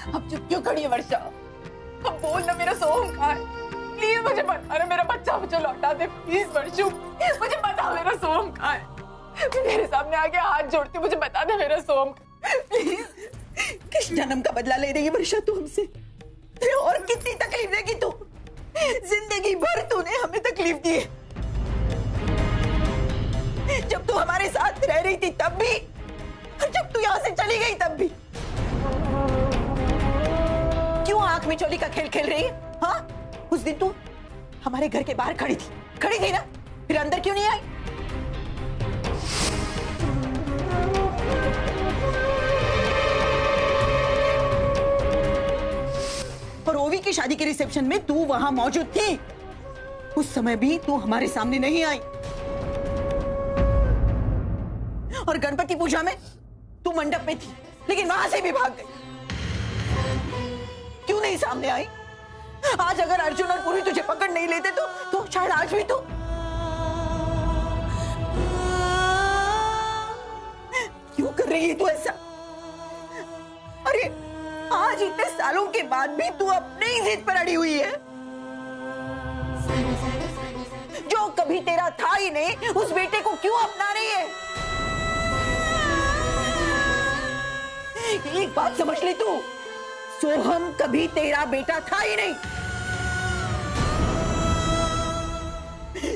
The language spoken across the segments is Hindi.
अब चुप क्यों खड़ी है वर्षा? अब बोल ना, मेरा सोहम कहाँ है? प्लीज मुझे बता ना, मेरा बच्चा मुझे लौटा दे प्लीज वर्षु, मुझे बता मेरा सोहम कहाँ है? मेरे सामने आके हाथ जोड़ती, मुझे बता दे मेरा सोहम प्लीज। किस जन्म का बदला ले रही है वर्षा तू हमसे? और कितनी तकलीफ देगी तू? जिंदगी भर तूने हमें तकलीफ दी है। जब तू हमारे साथ रह रही थी तब भी, और जब तू यहाँ से चली गई तब भी। क्यों आंख में चोली का खेल खेल रही है? हाँ, उस दिन तू हमारे घर के बाहर खड़ी थी ना? फिर अंदर क्यों नहीं आई? और ओवी की शादी के रिसेप्शन में तू वहां मौजूद थी, उस समय भी तू हमारे सामने नहीं आई। और गणपति पूजा में तू मंडप में थी, लेकिन वहां से भी भाग गई। क्यों नहीं सामने आई? आज अगर अर्जुन और पूरी तुझे पकड़ नहीं लेते तो शायद आज भी तो। क्यों कर रही है तू ऐसा? अरे आज इतने सालों के बाद भी तू अपने ही जिद पर अड़ी हुई है। जो कभी तेरा था ही नहीं, उस बेटे को क्यों अपना रही है? एक बात समझ ले तू, सोहम कभी तेरा बेटा था ही नहीं।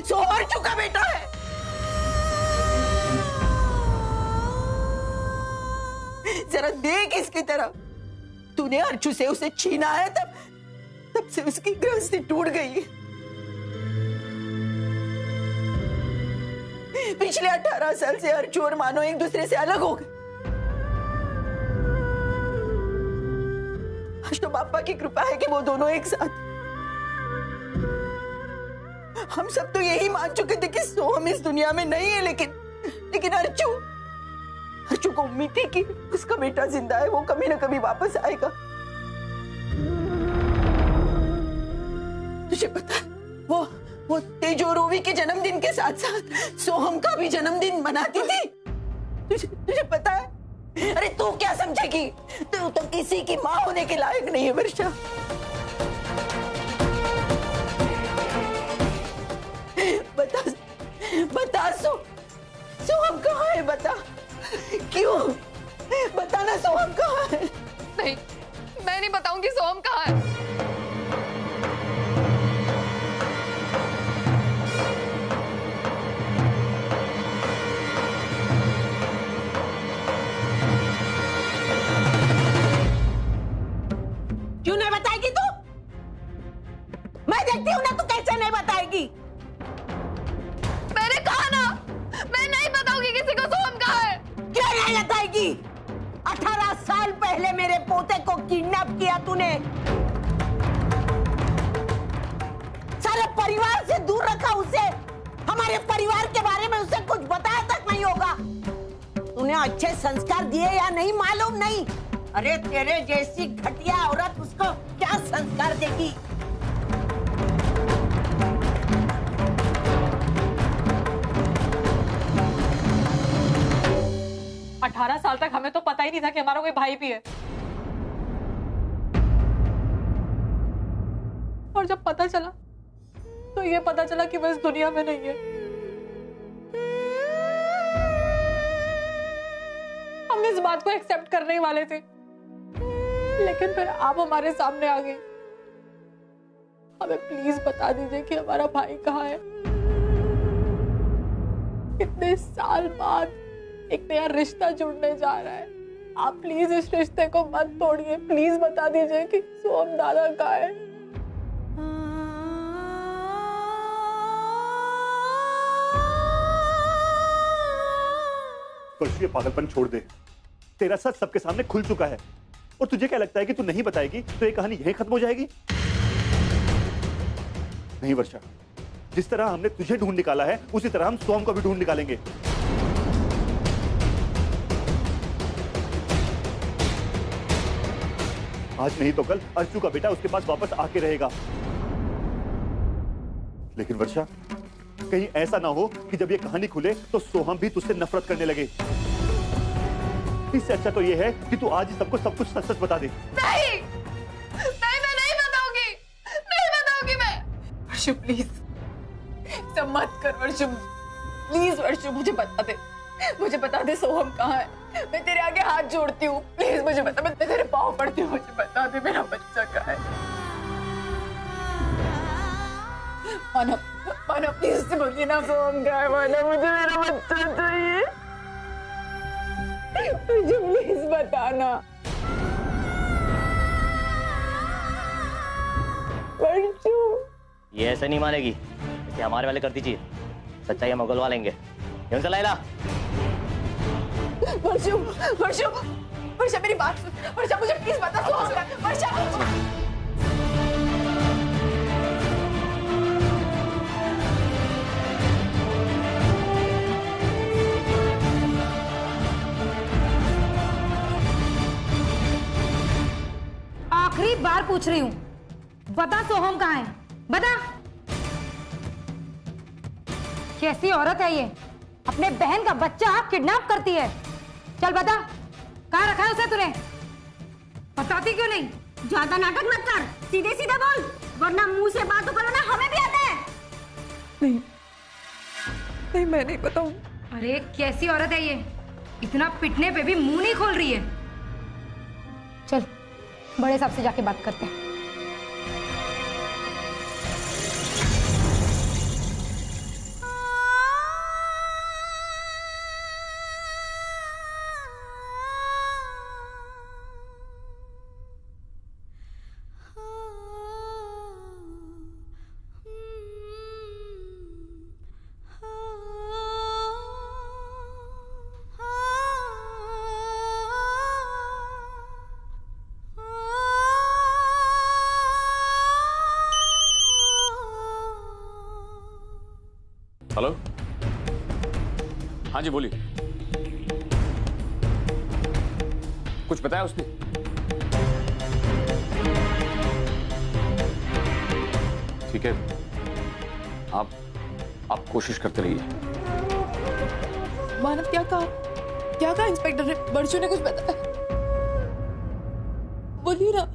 सोहर चुका बेटा है। जरा देख इसकी तरफ। तूने अर्जु से उसे छीना है, तब से उसकी गृहस्थी टूट गई। पिछले 18 साल से अर्जु और मानो एक दूसरे से अलग हो गए। आज तो बापा की कृपा है कि वो दोनों एक साथ। हम सब तो यही मान चुके थे कि सोहम इस दुनिया में नहीं है, लेकिन अर्जु को उम्मीद थी कि उसका बेटा जिंदा है, वो कभी ना कभी वापस आएगा। तुझे पता है वो तेजो और ओवी के जन्मदिन के साथ साथ सोहम का भी जन्मदिन मनाती थी। तुझे पता है? अरे तू क्या समझेगी? तू तो किसी की माँ होने के लायक नहीं है वर्षा। बता सोहम कहाँ है? बता, क्यों? बताना सोहम कहाँ है? नहीं, मैं नहीं बताऊंगी सोहम कहाँ है। क्यों नहीं बताएगी तू? मैं देखती हूँ ना, तू कैसे नहीं बताएगी? मैंने कहा ना, मैं नहीं बताऊंगी किसी को सोहम कहाँ है। क्यों नहीं बताएगी? 18 साल पहले मेरे पोते को किडनैप किया तूने, सारे परिवार से दूर रखा उसे, हमारे परिवार के बारे में उसे कुछ बताया तक नहीं होगा। तूने अच्छे संस्कार दिए या नहीं मालूम नहीं। अरे तेरे जैसी घटिया औरत उसको क्या संस्कार देगी? 18 साल तक हमें तो पता ही नहीं था कि हमारा कोई भाई भी है। और जब पता चला तो ये पता चला कि वो इस दुनिया में नहीं है। हम इस बात को एक्सेप्ट करने ही वाले थे, लेकिन फिर आप हमारे सामने आ गई। हमें प्लीज बता दीजिए कि हमारा भाई कहाँ है। इतने साल बाद एक नया रिश्ता जुड़ने जा रहा है, आप प्लीज इस रिश्ते को मत तोड़िए। प्लीज बता दीजिए कि सोहम दादा कहाँ है। वर्षु ये पागलपन छोड़ दे। तेरा सच सबके सामने खुल चुका है, और तुझे क्या लगता है कि तू नहीं बताएगी तो ये कहानी यहीं खत्म हो जाएगी? नहीं वर्षा, जिस तरह हमने तुझे ढूंढ निकाला है उसी तरह हम सोहम को भी ढूंढ निकालेंगे। आज नहीं तो कल अर्जु का बेटा उसके पास वापस आके रहेगा। लेकिन वर्षा, कहीं ऐसा ना हो कि जब ये कहानी खुले तो सोहम भी तुझसे नफरत करने लगे। इससे अच्छा तो ये है कि तू आज ही सबको सब कुछ सच सच बता दे। नहीं नहीं, मैं नहीं बताऊंगी, नहीं बताऊंगी मैं। वर्षु प्लीज सब मत कर वर्षु, प्लीज वर्षु मुझे बता दे सोहम कहाँ है। मैं तेरे आगे हाथ जोड़ती हूँ, प्लीज मुझे बता, मैं तेरे पाँव पड़ती हूँ, मुझे बता दे मेरा बच्चा कहाँ है। मानव प्लीज से बोलिए ना सोहम कहाँ है। मानव मुझे मेरा बच्चा चाहिए, मुझे प्लीज बताना। वर्षु ये ऐसे नहीं मानेगी, इसे हमारे वाले कर दीजिए, सच्चाई हम उगलवा लेंगे। क्यों चला इला? वर्षु वर्षु वर्षा मेरी बात सुन, वर्षा मुझे प्लीज बता सोहम कहाँ है। वर्षा आखिरी बार पूछ रही हूँ, बता सोहम कहाँ है, बता। कैसी औरत है ये, अपने बहन का बच्चा किडनैप करती है। चल बता, कहाँ रखा है उसे तूने? बताती क्यों नहीं? ज्यादा नाटक मत कर, सीधे सीधे बोल, वरना मुंह से बात तो करो ना, हमें भी आता है। नहीं नहीं मैं नहीं बताऊं। अरे कैसी औरत है ये, इतना पिटने पे भी मुंह नहीं खोल रही है। चल बड़े साहब से जाके बात करते हैं। हेलो, हाँ जी बोलिए। कुछ बताया उसने? ठीक है, आप कोशिश करते रहिए। मानव क्या कहा इंस्पेक्टर ने? वर्षु ने कुछ बताया? बोलिए ना।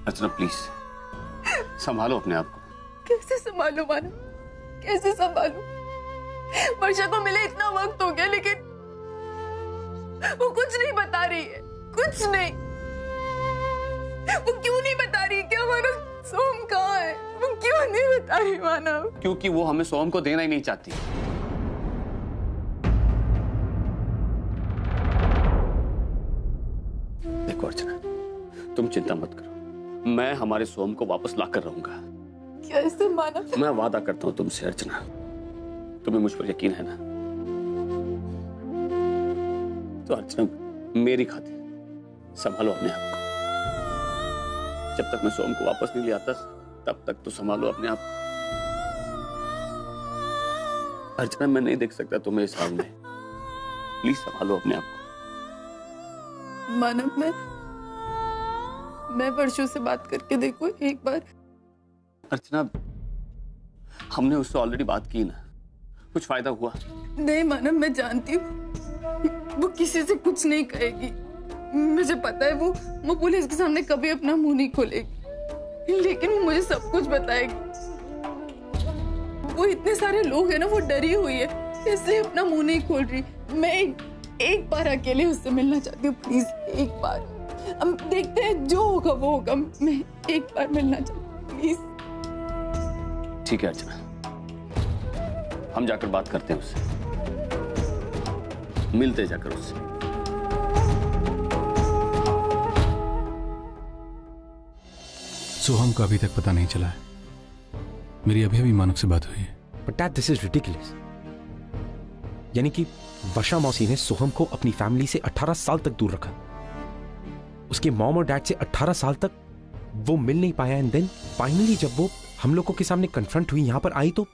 अर्चना प्लीज संभालो अपने आप को। कैसे संभालू मानव, कैसे संभालू? वर्षा को मिले इतना वक्त हो गया, लेकिन वो कुछ नहीं बता रही है, कुछ नहीं। वो क्यों नहीं बता रही कि हमारा सोहम कहाँ है? वो क्यों नहीं बता रही मानव? क्योंकि वो हमें सोहम को देना ही नहीं चाहती। देखो अर्चना, तुम चिंता मत करो, मैं हमारे सोहम को वापस लाकर रहूंगा। कैसे मानव? मैं वादा करता हूं तुमसे अर्चना, तुम्हें मुझ पर यकीन है ना? तो अर्चना मेरी खातिर संभालो अपने आप को। जब तक मैं सोहम को वापस नहीं ले आता तब तक तो संभालो अपने आप को। अर्चना मैं नहीं देख सकता तुम्हें इस हाल में, प्लीज संभालो अपने आप को। मानव मैं वर्षु से बात करके देखो एक बार। अर्चना हमने उससे ऑलरेडी बात की ना, कुछ फायदा हुआ? नहीं मानव, मैं जानती हूँ वो किसी से कुछ नहीं कहेगी, मुझे पता है। वो पुलिस के सामने कभी अपना मुंह नहीं खोलेगी, लेकिन वो मुझे सब कुछ बताएगी। वो इतने सारे लोग हैं ना, वो डरी हुई है, इसलिए अपना मुंह नहीं खोल रही। मैं एक बार अकेले उससे मिलना चाहती हूँ, प्लीज एक बार। हम देखते हैं, जो होगा वो होगा। मैं एक बार मिलना चाहती हूँ, प्लीज। ठीक है अर्चना, हम जाकर बात करते हैं उससे, मिलते जाकर उससे। सोहम का अभी तक पता नहीं चला है। मेरी अभी मानव से बात हुई है। But Dad, this is ridiculous. यानी कि वर्षा मौसी ने सोहम को अपनी फैमिली से 18 साल तक दूर रखा, उसके मॉम और डैड से 18 साल तक वो मिल नहीं पाया, एंड देन फाइनली जब वो हम लोगों के सामने कन्फ्रंट हुई, यहां पर आई, तो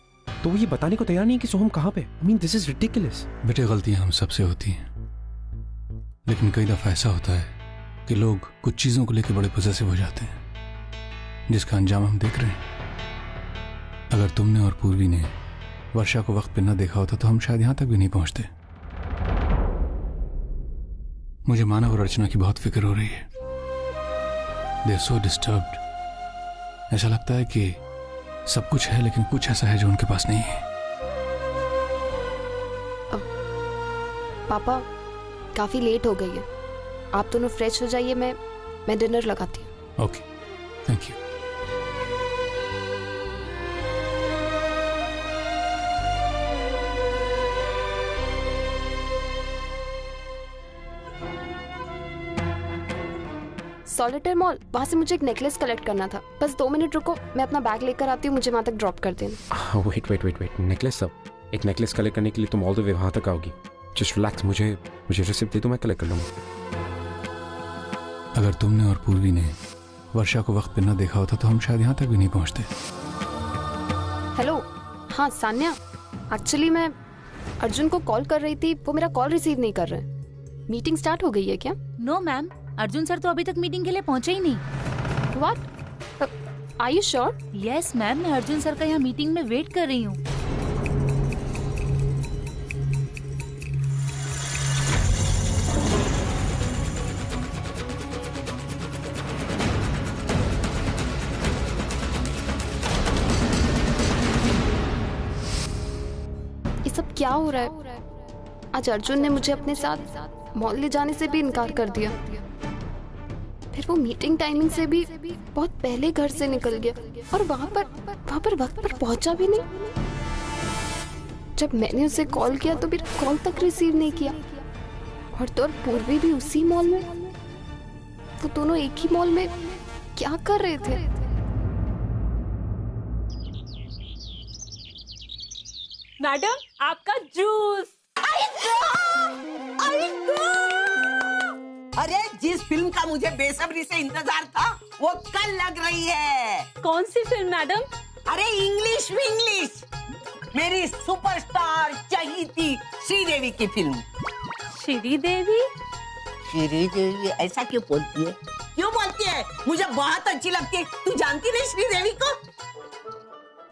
तो वो ये बताने को तैयार नहीं है कि सोहम कहाँ पे। I mean, this is ridiculous. बेटे, गलतियां हम सबसे होती हैं, लेकिन कई दफा ऐसा होता है कि लोग कुछ चीजों को लेकर बड़े पॉसेसिव हो जाते हैं, जिसका अंजाम हम देख रहे हैं। अगर तुमने और पूर्वी ने वर्षा को वक्त पे न देखा होता तो हम शायद यहां तक भी नहीं पहुंचते। मुझे मानव और अर्चना की बहुत फिक्र हो रही है। They are so disturbed. ऐसा लगता है कि सब कुछ है, लेकिन कुछ ऐसा है जो उनके पास नहीं है। पापा, काफी लेट हो गई है, आप दोनों फ्रेश हो जाइए, मैं डिनर लगाती हूँ। Okay, thank you. Solitaire mall, वहाँ से मुझे एक नेकलेस कलेक्ट करना था। बस 2 मिनट रुको, मैं अपना बैग लेकर आती हूँ, मुझे वहाँ तक ड्रॉप कर देना। वेट, नेकलेस सब? एक नेकलेस कलेक्ट करने के लिए तुम ऑल द वे वहां तक आओगी? जस्ट रिलैक्स, मुझे रिसिप्ट दे दो, मैं कलेक्ट कर लूंगा। अगर तुमने और पूर्वी ने वर्षा को वक्त पे न देखा होता तो हम शायद यहाँ तक भी नहीं पहुंचते। हेलो, हाँ सान्या, एक्चुअली मैं अर्जुन को कॉल कर रही थी, वो मेरा कॉल रिसीव नहीं कर रहे। मीटिंग स्टार्ट हो गई है क्या? नो मैम, अर्जुन सर तो अभी तक मीटिंग के लिए पहुंचे ही नहीं। What? Are you sure? Yes ma'am, मैं अर्जुन सर का यहाँ मीटिंग में वेट कर रही हूँ। ये सब क्या हो रहा है? आज अर्जुन ने मुझे अपने साथ मॉल ले जाने से भी इनकार कर दिया, फिर वो मीटिंग टाइमिंग से भी बहुत पहले घर से निकल गया, और वहाँ पर वक्त पर पहुंचा भी नहीं। जब मैंने उसे कॉल किया तो फिर कॉल तक रिसीव नहीं किया। और तो और पूर्वी भी उसी मॉल में, वो दोनों एक ही मॉल में क्या कर रहे थे? मैडम, आपका जूस। अरे जिस फिल्म का मुझे बेसब्री से इंतजार था वो कल लग रही है। कौन सी फिल्म मैडम? अरे इंग्लिश विंग्लिश, मेरी सुपरस्टार चहीती श्रीदेवी की फिल्म। श्रीदेवी? श्रीदेवी ऐसा क्यों बोलती है? क्यों बोलती है? मुझे बहुत अच्छी लगती है। तू जानती नहीं श्रीदेवी को?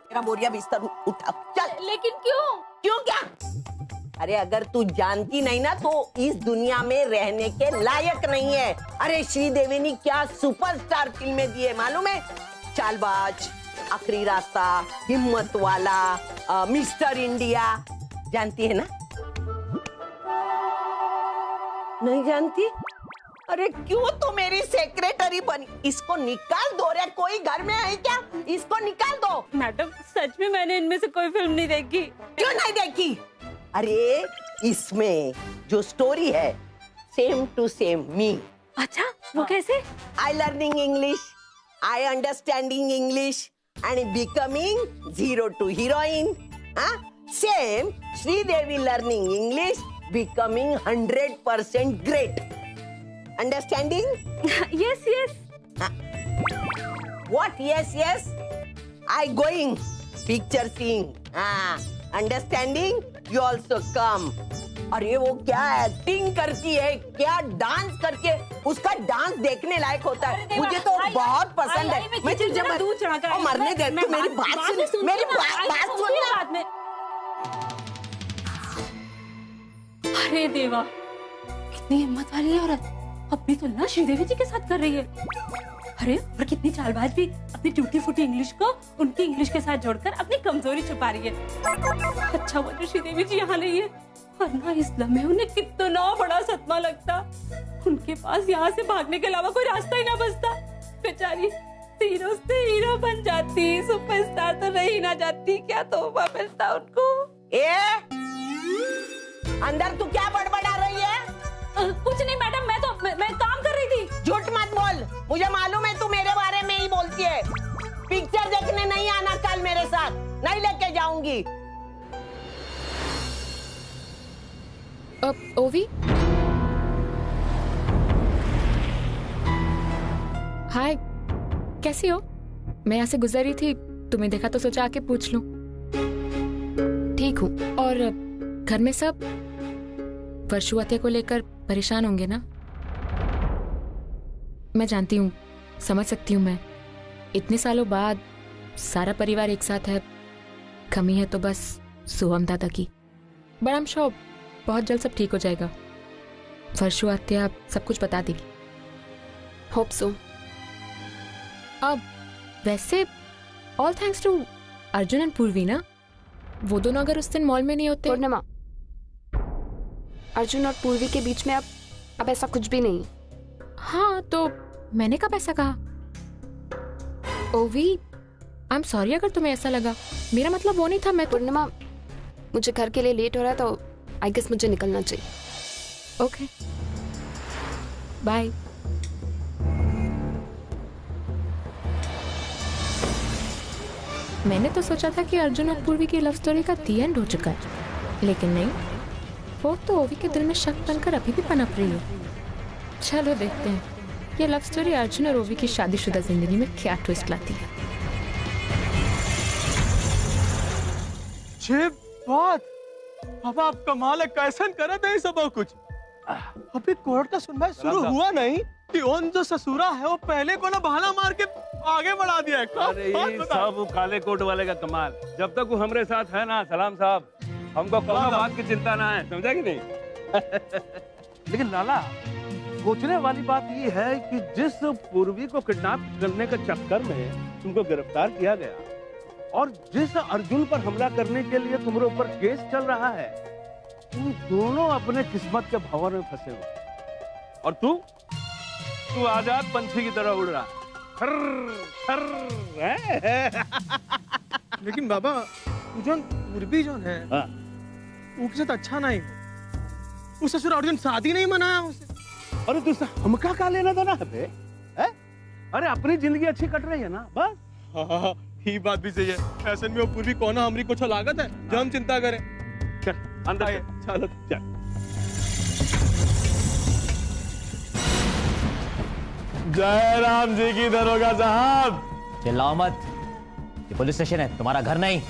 मेरा बोरिया बिस्तर उठा, चल। लेकिन क्यों? क्यों क्या? अरे अगर तू जानती नहीं ना तो इस दुनिया में रहने के लायक नहीं है। अरे श्रीदेवी ने क्या सुपरस्टार फिल्में दी है मालूम है? चालबाज, आखिरी रास्ता, हिम्मत वाला, मिस्टर इंडिया। जानती है ना? नहीं जानती? अरे क्यों तो मेरी सेक्रेटरी बनी? इसको निकाल दो रे, कोई घर में है क्या? इसको निकाल दो। मैडम, सच में मैंने इनमें से कोई फिल्म नहीं देखी। क्यों नहीं देखी? अरे इसमें जो स्टोरी है सेम टू सेम मी। अच्छा, वो कैसे? आई learning English, I understanding English and becoming 0 to heroine. Same Sridevi learning English, becoming 100% great. Understanding? Yes yes. What yes yes? I going picture seeing. Understanding? You also come. अरे वो क्या एक्टिंग करती है, क्या डांस करके, उसका डांस देखने लायक होता है। मुझे तो बहुत पसंद है। मैं तुझे मरने दे, तू मेरी बात सुन, मेरी बात सुन। अरे देवा, कितनी हिम्मत वाली है औरत, अपनी तुलना श्रीदेवी जी के साथ कर रही है। अरे और कितनी चालबाज भी, अपनी टूटी फूटी इंग्लिश को उनकी इंग्लिश के साथ जोड़कर अपनी कमजोरी छुपा रही है। अच्छा हुआ जो श्रीदेवी जी यहाँ नहीं है, वरना इस लम्हे उन्हें कितना बड़ा सदमा लगता। उनके पास यहाँ से भागने के अलावा कोई रास्ता ही ना बचता। बेचारी हीरो से हीरो बन जाती, सुपरस्टार तो रही ना जाती, क्या तोहफा मिलता उनको। अंदर तू क्या बड़बड़ा रही है? कुछ नहीं मैडम, मैं काम कर रही थी। झूठ मत बोल, मुझे मालूम है तू मेरे बारे में ही बोलती है। पिक्चर देखने नहीं आना कल मेरे साथ, नहीं लेके जाऊंगी। ओवी, हाय, कैसी हो? मैं यहाँ से गुजर रही थी, तुम्हें देखा तो सोचा आके पूछ लूं। हूँ। और घर में सब वर्षु हत्या को लेकर परेशान होंगे ना? मैं जानती हूँ, समझ सकती हूँ। मैं इतने सालों बाद सारा परिवार एक साथ है। कमी है तो बस सोहम दादा की। बट आई एम श्योर बहुत जल्द सब ठीक हो जाएगा। वर्षु हत्या सब कुछ बता देगी। Hope so. अब वैसे all thanks to Arjun and Purvi ना, वो दोनों अगर उस दिन मॉल में नहीं होते। पूर्णिमा, अर्जुन और पूर्वी के बीच में अब ऐसा कुछ भी नहीं। हाँ तो मैंने कब ऐसा कहा? ओवी, आई एम सॉरी अगर तुम्हें ऐसा लगा। मेरा मतलब वो नहीं था। मैं पूर्णिमा, मुझे घर के लिए लेट हो रहा है तो आई गेस मुझे निकलना चाहिए। Okay, bye. मैंने तो सोचा था कि अर्जुन और पूर्वी की लव स्टोरी का दी एंड हो चुका है, लेकिन नहीं, वो तो ओवी के दिल में शक बनकर अभी भी पनप रही है। चलो देखते हैं ये लव स्टोरी अर्जुन और ओवी की शादीशुदा जिंदगी में क्या ट्विस्ट लाती है। बात अब आप कमाल है, कैसन करे थे सब कुछ। अभी कोर्ट का सुनवाई शुरू हुआ नहीं कि उन जो ससुरा है वो पहले को ना बहाना मार के आगे बढ़ा दिया है। अरे ये सब वो काले कोट वाले का कमाल। जब तक वो हमारे साथ है ना सलाम साहब, हमको कोई बात की चिंता ना है, समझा कि नहीं? लेकिन लाला, सोचने वाली बात ये है कि जिस पूर्वी को किडनैप करने के चक्कर में तुमको गिरफ्तार किया गया और जिस अर्जुन पर हमला करने के लिए तुम्हारे ऊपर केस चल रहा है, तुम दोनों अपने किस्मत के भंवर में फंसे हो और तू आजाद पंछी की तरह उड़ रहा है। लेकिन बाबा, जोन पूर्वी जोन है उसके साथ अच्छा नहीं हो। उस ससुर अर्जुन शादी नहीं मनाया उसे। अरे तुझसे हमका क्या लेना था ना बे? अरे अपनी जिंदगी अच्छी कट रही है ना बस। हाँ, ये बात भी सही है। ऐसे में वो पूर्वी कोना हमरी कुछ लागत है जो हम चिंता करें। चल अंदर चलो चल। जय राम जी की दरोगा साहब। चिल्लाओ मत, ये पुलिस स्टेशन है, तुम्हारा घर नहीं।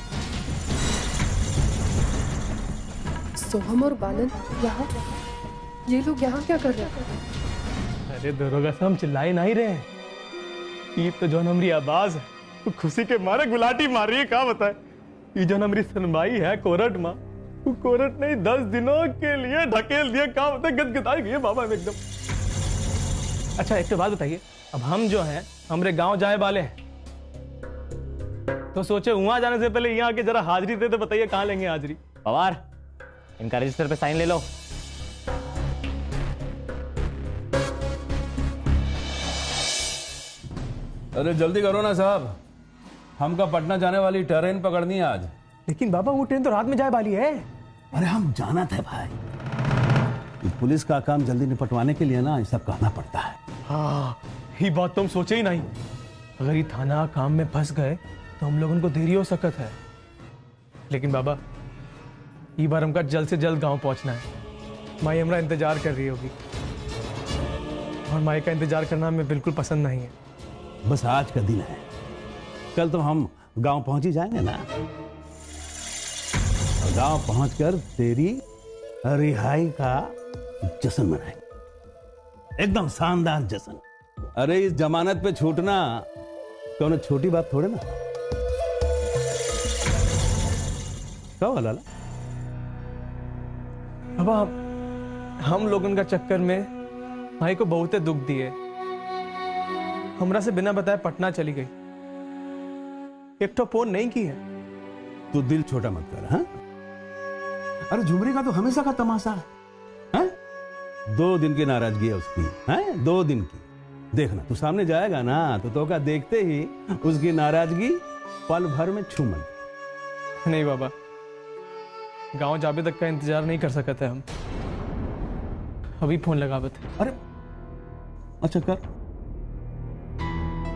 सोहम और बालन यहाँ, ये लोग यहाँ क्या कर रहे हैं? अरे दरोगा साहब, चिल्लाई नहीं रहे हैं। ये तो जो हमारी आवाज है वो खुशी के मारे गुलाटी मार रही है। क्या बताए, ये जो हमारी सुनवाई है कोर्ट में, वो कोर्ट ने 10 दिनों के लिए ढकेल दिया। क्या बताए, गदगदाई गई है बाबा में एकदम। अच्छा एक तो बात बताइए, अब हम जो हैं हमारे गांव जाए वाले हैं, तो सोचे वहां जाने से पहले यहाँ आके जरा हाजिरी दे, तो बताइए कहाँ लेंगे हाजिरी? पवार, इनका रजिस्टर पे साइन ले लो। अरे जल्दी करो ना साहब, हमका पटना जाने वाली ट्रेन पकड़नी है आज। लेकिन बाबा वो ट्रेन तो रात में जाए वाली है। अरे हम जाना था भाई, पुलिस का काम जल्दी निपटवाने के लिए ना ये सब कहना पड़ता है। हाँ, ये बात तो हम सोचे ही नहीं। अगर ये थाना काम में फंस गए तो हम लोग उनको देरी हो सकत है। लेकिन बाबा, ये बार हमका जल्द से जल्द गांव पहुंचना है। माई हमारा इंतजार कर रही होगी और माई का इंतजार करना हमें बिल्कुल पसंद नहीं है। बस आज का दिन है, कल तो हम गांव पहुंच ही जाएंगे ना। और गांव पहुंचकर तेरी रिहाई का जश्न मनाएंगे, एकदम शानदार जश्न। अरे इस जमानत पे छूटना कौन छोटी बात थोड़े ना। क्या हुआ लाला? अब हम लोगों का चक्कर में भाई को बहुत दुख दिए। हमरा से बिना बताए पटना चली गई, एक तो फोन नहीं की है। तू दिल छोटा मत कर। हाँ, अरे झुमरी का तो हमेशा का तमाशा है। 2 दिन की नाराजगी है उसकी, है 2 दिन की। देखना तू सामने जाएगा ना तो का देखते ही उसकी नाराजगी पल भर में छूमन। नहीं बाबा, गांव जाबे तक का इंतजार नहीं कर सकते हम। अभी फोन लगावत है। अरे अच्छा कर।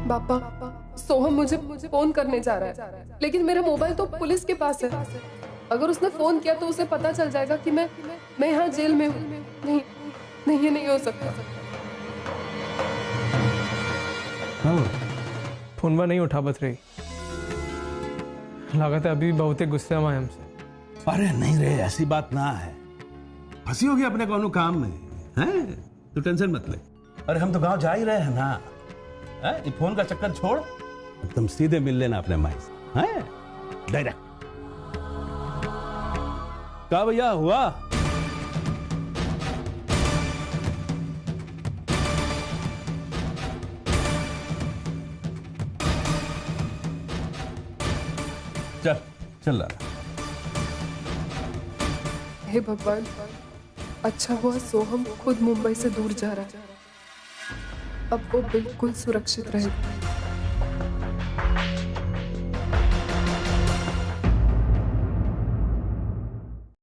पापा, सोहम मुझे फोन करने जा रहा है, लेकिन मेरा मोबाइल तो पुलिस के पास है। अगर उसने फोन किया तो उसे पता चल जाएगा कि मैं यहाँ जेल में हूँ। नहीं, ये नहीं हो सकता। फोनवा नहीं उठा बत रही, लागत है अभी बहुत ही गुस्से में हमसे। अरे नहीं रे, ऐसी बात ना है। फंसी होगी अपने कौन काम में, हैं? तू टेंशन मत ले। अरे हम तो गांव जा ही रहे हैं ना, हैं? ये फोन का चक्कर छोड़, तुम सीधे मिल लेना अपने माई से, हैं? डायरेक्ट। क्या भैया हुआ? चल चल रहा। हे भगवान, अच्छा हुआ सोहम खुद मुंबई से दूर जा रहा है। अब वो बिल्कुल सुरक्षित रहेगा।